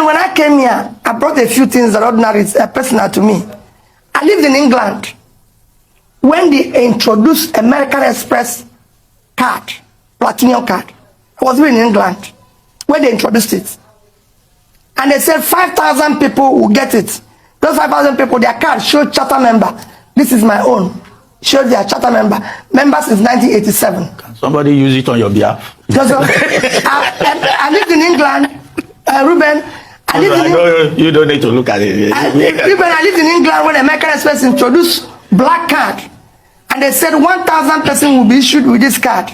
Ruben, when I came here, I brought a few things that are ordinary, personal to me. I lived in England when they introduced American Express card, platinum card. I was living in England when they introduced it. And they said 5,000 people will get it. Those 5,000 people, their card showed charter member. This is my own. Showed their charter member. Member since 1987. Can somebody use it on your behalf? I lived in England, Ruben. You don't need to look at it. Ruben, I lived in England when American Express introduced black card. And they said 1,000 persons will be issued with this card.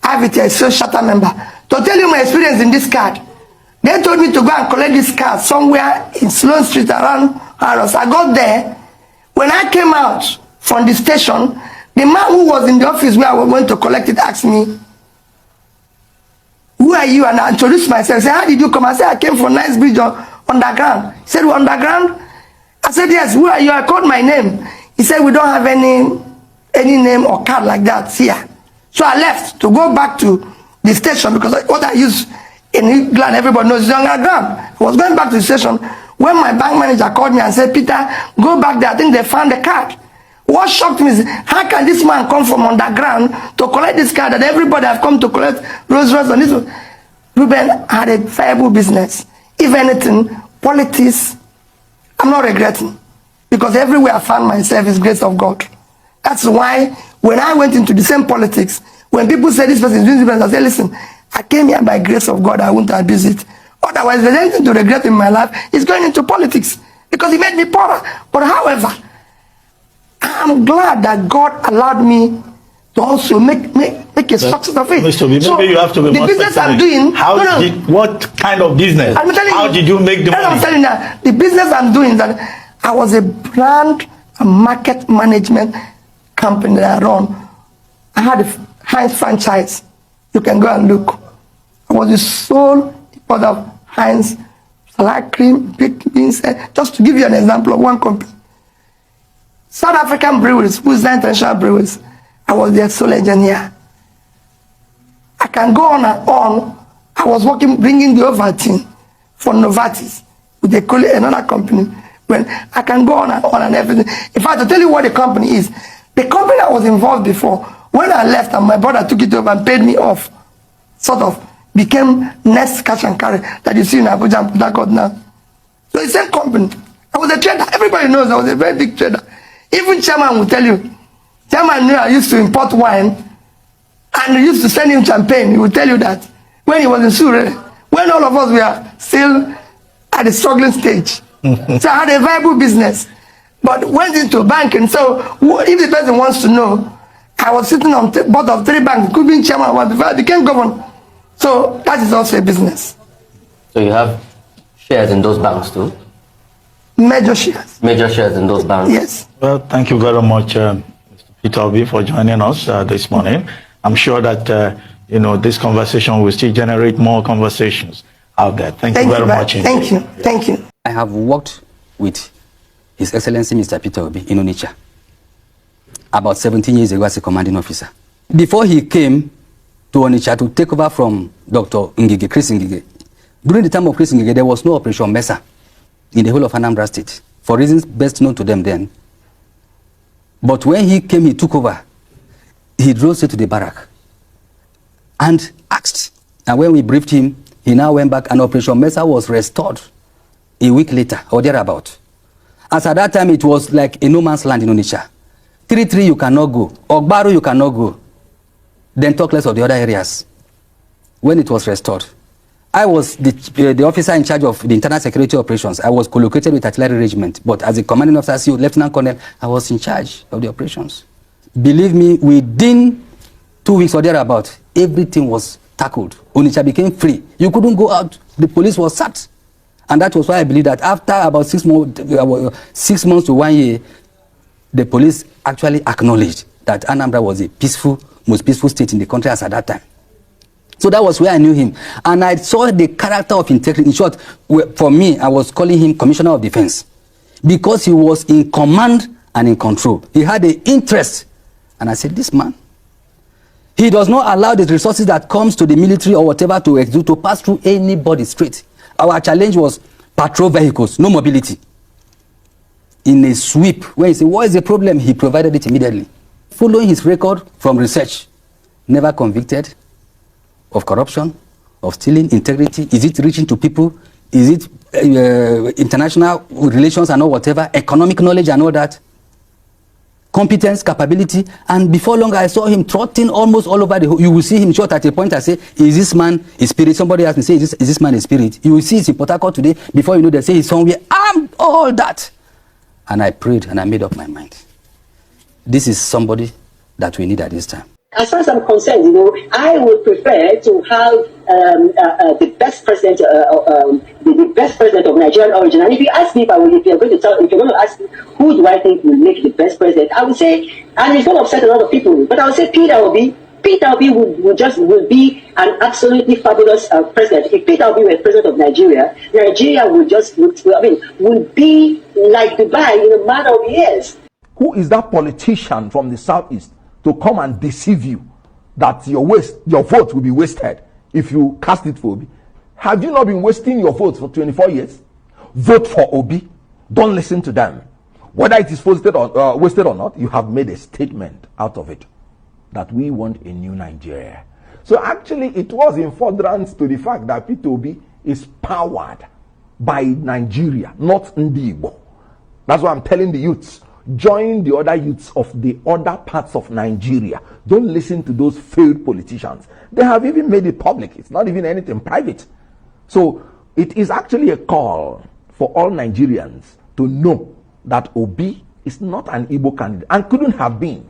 I have it here, so charter member. To tell you my experience in this card, they told me to go and collect this card somewhere in Sloane Street around Harrods. I got there. When I came out from the station, the man who was in the office where I was going to collect it asked me, "Who are you?" And I introduced myself. I said, "How did you come?" I said, "I came from Nice Bridge underground." He said, "Underground?" I said, "Yes." "Who are you?" I called my name. He said, "We don't have any name or card like that here." So I left to go back to the station because what I use in England, everybody knows, is underground. I was going back to the station when my bank manager called me and said, "Peter, go back there. I think they found the card." What shocked me is, how can this man come from underground to collect this card that everybody have come to collect Rolls Royce on this one? Ruben had a viable business. If anything, politics, I'm not regretting. Because everywhere I found myself is grace of God. That's why when I went into the same politics, when people say this person is doing this, I say, listen, I came here by grace of God, I won't abuse it. Otherwise, there's anything to regret in my life is going into politics. Because he made me poorer. But however, I'm glad that God allowed me to also make a success of it. Mr. Obi, so maybe you have to be the more business specific. I'm doing, What kind of business? How did you make the money? I'm telling you, the business I'm doing, that I was a brand and market management company that I run. I had a Heinz franchise. You can go and look. I was the sole importer of Heinz salad cream, baked beans. Just to give you an example of one company. South African breweries, who's the international breweries, I was their sole engineer. I can go on and on. I was working, bringing the Ovaltine for Novartis with another company. When I can go on and everything. In fact, to tell you what the company is, the company I was involved before, when I left and my brother took it over and paid me off, sort of became Next Cash and Carry that you see in Abuja and Port Harcourt now. So the same company. I was a trader. Everybody knows I was a very big trader. Even chairman will tell you. Chairman knew I used to import wine and used to send him champagne. He will tell you that when he was in Surrey, when all of us were still at the struggling stage. So I had a viable business, but went into banking. So if the person wants to know, I was sitting on board of 3 banks, could be chairman before I became governor. So that is also a business. So you have shares in those banks too? Major shares. Major shares in those banks? Yes. Well, thank you very much, Mr. Peter Obi, for joining us this morning. I'm sure that this conversation will still generate more conversations out there. Thank you very much. Thank you. Thank you. I have worked with His Excellency Mr. Peter Obi in Onitsha about 17 years ago as a commanding officer. Before he came to Onitsha to take over from Dr. Ngige, Chris Ngige, during the time of Chris Ngige, there was no Operation Mesa in the whole of Anambra State, for reasons best known to them then. But when he came, he took over. He drove straight to the barrack and asked. And when we briefed him, he now went back and Operation Mesa was restored a week later or thereabout. As at that time, it was like a no man's land in Onitsha. 33 you cannot go. Ogbaru you cannot go. Then talk less of the other areas. When it was restored, I was the officer in charge of the internal security operations. I was collocated with artillery regiment, but as a commanding officer, Lieutenant Colonel, I was in charge of the operations. Believe me, within 2 weeks or thereabout, everything was tackled. Onitsha became free. You couldn't go out. The police was sacked. And that was why I believe that after about 6 months to 1 year, the police actually acknowledged that Anambra was a peaceful, most peaceful state in the country as at that time. So that was where I knew him. And I saw the character of integrity. In short, for me, I was calling him Commissioner of Defense because he was in command and in control. He had the interest. And I said, this man, he does not allow the resources that comes to the military or whatever to pass through anybody straight. Our challenge was patrol vehicles, no mobility. In a sweep, when he said, what is the problem? He provided it immediately. Following his record from research, never convicted of corruption, of stealing, integrity. Is it reaching to people? Is it international relations and all whatever, economic knowledge and all that? Competence, capability, and before long I saw him trotting almost all over the whole. You will see him short at a point. I say, is this man a spirit? Somebody asked me, say, is this man a spirit? You will see he's in Port Harcourt today. Before you know, they say he's somewhere. All that. And I prayed and I made up my mind. This is somebody that we need at this time. As far as I'm concerned, I would prefer to have the best president, the best president of Nigerian origin. And if you ask me if you're going to ask me who do I think will make the best president, I would say, and it's going to upset a lot of people, but I would say Peter Obi. Peter Obi will be an absolutely fabulous president. If Peter Obi were president of Nigeria, Nigeria would be like Dubai in a matter of years. Who is that politician from the southeast to come and deceive you that your vote will be wasted if you cast it for Obi? Have you not been wasting your vote for 24 years? Vote for Obi. Don't listen to them. Whether it is wasted or not, you have made a statement out of it that we want a new Nigeria. So actually, it was in furtherance to the fact that Peter Obi is powered by Nigeria, not Ndigbo. That's why I'm telling the youths, join the other youths of the other parts of Nigeria. Don't listen to those failed politicians. They have even made it public. It's not even anything private. So it is actually a call for all Nigerians to know that Obi is not an Igbo candidate and couldn't have been.